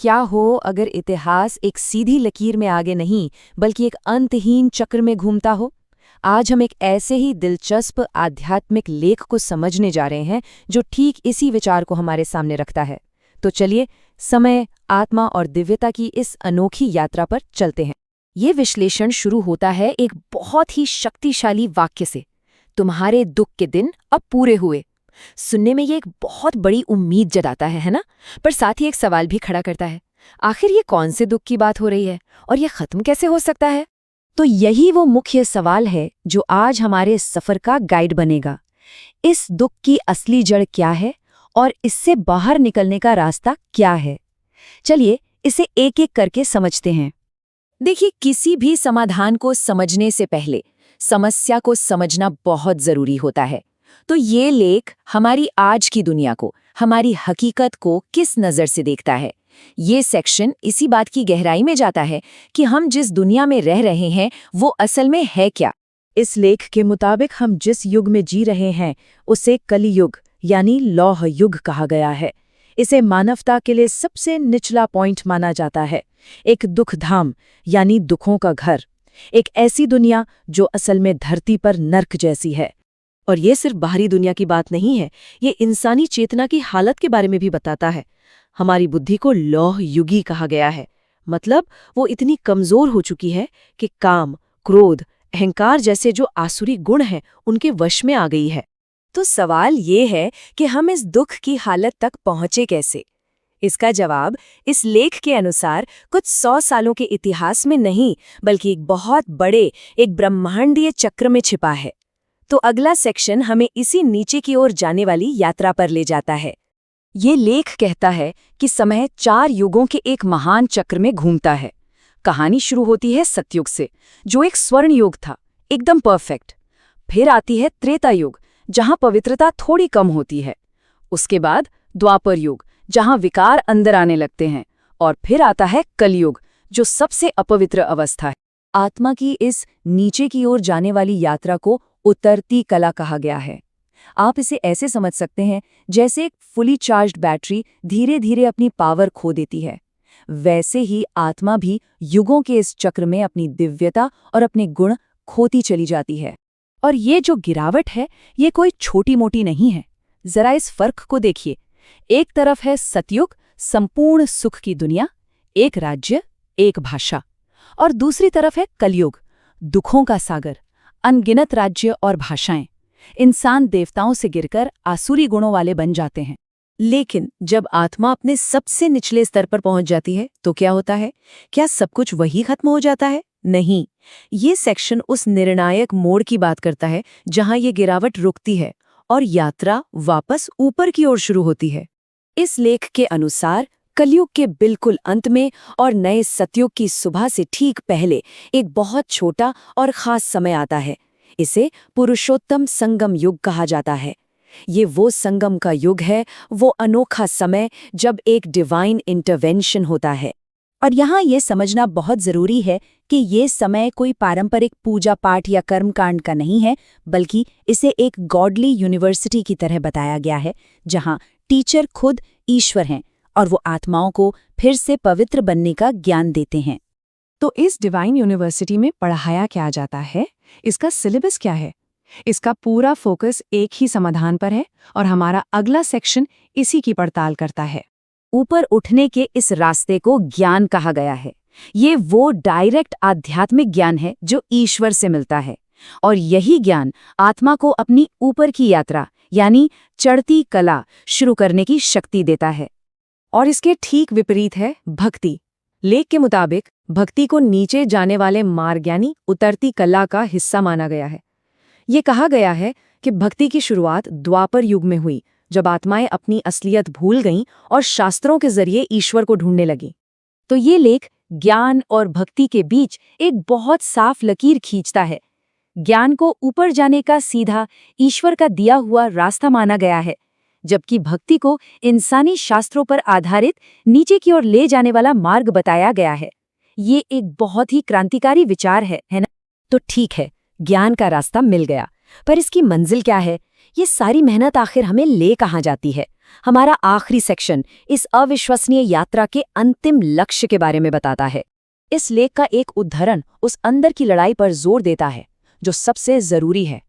क्या हो अगर इतिहास एक सीधी लकीर में आगे नहीं बल्कि एक अंतहीन चक्र में घूमता हो। आज हम एक ऐसे ही दिलचस्प आध्यात्मिक लेख को समझने जा रहे हैं जो ठीक इसी विचार को हमारे सामने रखता है। तो चलिए समय, आत्मा और दिव्यता की इस अनोखी यात्रा पर चलते हैं। ये विश्लेषण शुरू होता है एक बहुत ही शक्तिशाली वाक्य से, तुम्हारे दुख के दिन अब पूरे हुए। सुनने में ये एक बहुत बड़ी उम्मीद जताता है ना? पर साथ ही एक सवाल भी खड़ा करता है, आखिर ये कौन से दुख की बात हो रही है और ये खत्म कैसे हो सकता है? तो यही वो मुख्य सवाल है जो आज हमारे सफर का गाइड बनेगा। इस दुख की असली जड़ क्या है और इससे बाहर निकलने का रास्ता क्या है? चलिए इसे एक एक करके समझते हैं। देखिए, किसी भी समाधान को समझने से पहले समस्या को समझना बहुत जरूरी होता है। तो ये लेख हमारी आज की दुनिया को, हमारी हकीकत को किस नज़र से देखता है। ये सेक्शन इसी बात की गहराई में जाता है कि हम जिस दुनिया में रह रहे हैं वो असल में है क्या। इस लेख के मुताबिक हम जिस युग में जी रहे हैं उसे कलियुग यानी लौह युग कहा गया है। इसे मानवता के लिए सबसे निचला पॉइंट माना जाता है। एक दुखधाम यानी दुखों का घर, एक ऐसी दुनिया जो असल में धरती पर नर्क जैसी है। और ये सिर्फ बाहरी दुनिया की बात नहीं है, ये इंसानी चेतना की हालत के बारे में भी बताता है। हमारी बुद्धि को लौह युगी कहा गया है, मतलब वो इतनी कमजोर हो चुकी है कि काम, क्रोध, अहंकार जैसे जो आसुरी गुण हैं उनके वश में आ गई है। तो सवाल ये है कि हम इस दुख की हालत तक पहुंचे कैसे? इसका जवाब इस लेख के अनुसार कुछ 100 सालों के इतिहास में नहीं बल्कि एक बहुत बड़े, एक ब्रह्मांडीय चक्र में छिपा है। तो अगला सेक्शन हमें इसी नीचे की ओर जाने वाली यात्रा पर ले जाता है। ये लेख कहता है कि समय 4 युगों के एक महान चक्र में घूमता है। कहानी शुरू होती है सतयुग से, जो एक स्वर्ण युग था, एकदम परफेक्ट। फिर आती है त्रेता युग, जहां पवित्रता थोड़ी कम होती है। उसके बाद द्वापर युग, जहां विकार अंदर आने लगते हैं। और फिर आता है कलयुग, जो सबसे अपवित्र अवस्था है। आत्मा की इस नीचे की ओर जाने वाली यात्रा को उतरती कला कहा गया है। आप इसे ऐसे समझ सकते हैं जैसे एक फुली चार्ज्ड बैटरी धीरे धीरे अपनी पावर खो देती है। वैसे ही आत्मा भी युगों के इस चक्र में अपनी दिव्यता और अपने गुण खोती चली जाती है। और ये जो गिरावट है, ये कोई छोटी मोटी नहीं है। जरा इस फर्क को देखिए। एक तरफ है सतयुग, संपूर्ण सुख की दुनिया, एक राज्य, एक भाषा। और दूसरी तरफ है कलयुग, दुखों का सागर, अनगिनत राज्य और भाषाएं। इंसान देवताओं से गिरकर आसुरी गुणों वाले बन जाते हैं। लेकिन जब आत्मा अपने सबसे निचले स्तर पर पहुंच जाती है तो क्या होता है? क्या सब कुछ वही खत्म हो जाता है? नहीं, ये सेक्शन उस निर्णायक मोड़ की बात करता है जहां ये गिरावट रुकती है और यात्रा वापस ऊपर की ओर शुरू होती है। इस लेख के अनुसार कलयुग के बिल्कुल अंत में और नए सतयुग की सुबह से ठीक पहले एक बहुत छोटा और खास समय आता है। इसे पुरुषोत्तम संगम युग कहा जाता है। ये वो संगम का युग है, वो अनोखा समय जब एक डिवाइन इंटरवेंशन होता है। और यहाँ ये समझना बहुत ज़रूरी है कि ये समय कोई पारंपरिक पूजा पाठ या कर्मकांड का नहीं है, बल्कि इसे एक गॉडली यूनिवर्सिटी की तरह बताया गया है, जहाँ टीचर खुद ईश्वर हैं और वो आत्माओं को फिर से पवित्र बनने का ज्ञान देते हैं। तो इस डिवाइन यूनिवर्सिटी में पढ़ाया क्या जाता है? इसका सिलेबस क्या है? इसका पूरा फोकस एक ही समाधान पर है और हमारा अगला सेक्शन इसी की पड़ताल करता है। ऊपर उठने के इस रास्ते को ज्ञान कहा गया है। ये वो डायरेक्ट आध्यात्मिक ज्ञान है जो ईश्वर से मिलता है। और यही ज्ञान आत्मा को अपनी ऊपर की यात्रा यानी चढ़ती कला शुरू करने की शक्ति देता है। और इसके ठीक विपरीत है भक्ति। लेख के मुताबिक भक्ति को नीचे जाने वाले मार्ग यानी उतरती कला का हिस्सा माना गया है। ये कहा गया है कि भक्ति की शुरुआत द्वापर युग में हुई, जब आत्माएं अपनी असलियत भूल गईं और शास्त्रों के जरिए ईश्वर को ढूंढने लगीं। तो ये लेख ज्ञान और भक्ति के बीच एक बहुत साफ लकीर खींचता है। ज्ञान को ऊपर जाने का सीधा ईश्वर का दिया हुआ रास्ता माना गया है, जबकि भक्ति को इंसानी शास्त्रों पर आधारित नीचे की ओर ले जाने वाला मार्ग बताया गया है। ये एक बहुत ही क्रांतिकारी विचार है ना? तो ठीक है, ज्ञान का रास्ता मिल गया, पर इसकी मंजिल क्या है? ये सारी मेहनत आखिर हमें ले कहाँ जाती है? हमारा आखिरी सेक्शन इस अविश्वसनीय यात्रा के अंतिम लक्ष्य के बारे में बताता है। इस लेख का एक उद्धरण उस अंदर की लड़ाई पर जोर देता है जो सबसे जरूरी है।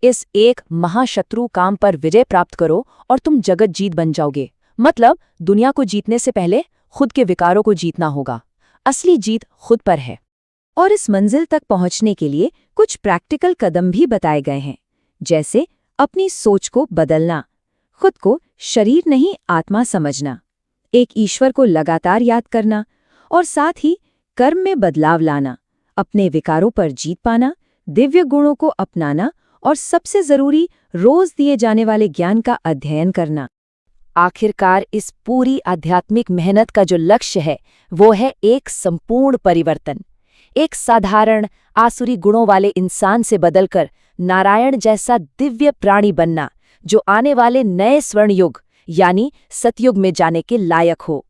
इस एक महाशत्रु काम पर विजय प्राप्त करो और तुम जगत जीत बन जाओगे। मतलब दुनिया को जीतने से पहले खुद के विकारों को जीतना होगा। असली जीत खुद पर है। और इस मंजिल तक पहुंचने के लिए कुछ प्रैक्टिकल कदम भी बताए गए हैं, जैसे अपनी सोच को बदलना, खुद को शरीर नहीं आत्मा समझना, एक ईश्वर को लगातार याद करना और साथ ही कर्म में बदलाव लाना, अपने विकारों पर जीत पाना, दिव्य गुणों को अपनाना और सबसे जरूरी रोज दिए जाने वाले ज्ञान का अध्ययन करना। आखिरकार इस पूरी आध्यात्मिक मेहनत का जो लक्ष्य है वो है एक संपूर्ण परिवर्तन, एक साधारण आसुरी गुणों वाले इंसान से बदलकर नारायण जैसा दिव्य प्राणी बनना, जो आने वाले नए स्वर्ण युग यानी सतयुग में जाने के लायक हो।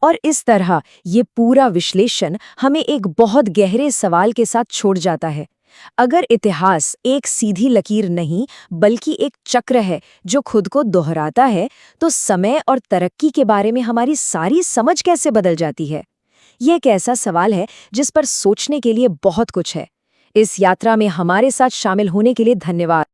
और इस तरह ये पूरा विश्लेषण हमें एक बहुत गहरे सवाल के साथ छोड़ जाता है। अगर इतिहास एक सीधी लकीर नहीं बल्कि एक चक्र है जो खुद को दोहराता है, तो समय और तरक्की के बारे में हमारी सारी समझ कैसे बदल जाती है? ये एक ऐसा सवाल है जिस पर सोचने के लिए बहुत कुछ है। इस यात्रा में हमारे साथ शामिल होने के लिए धन्यवाद।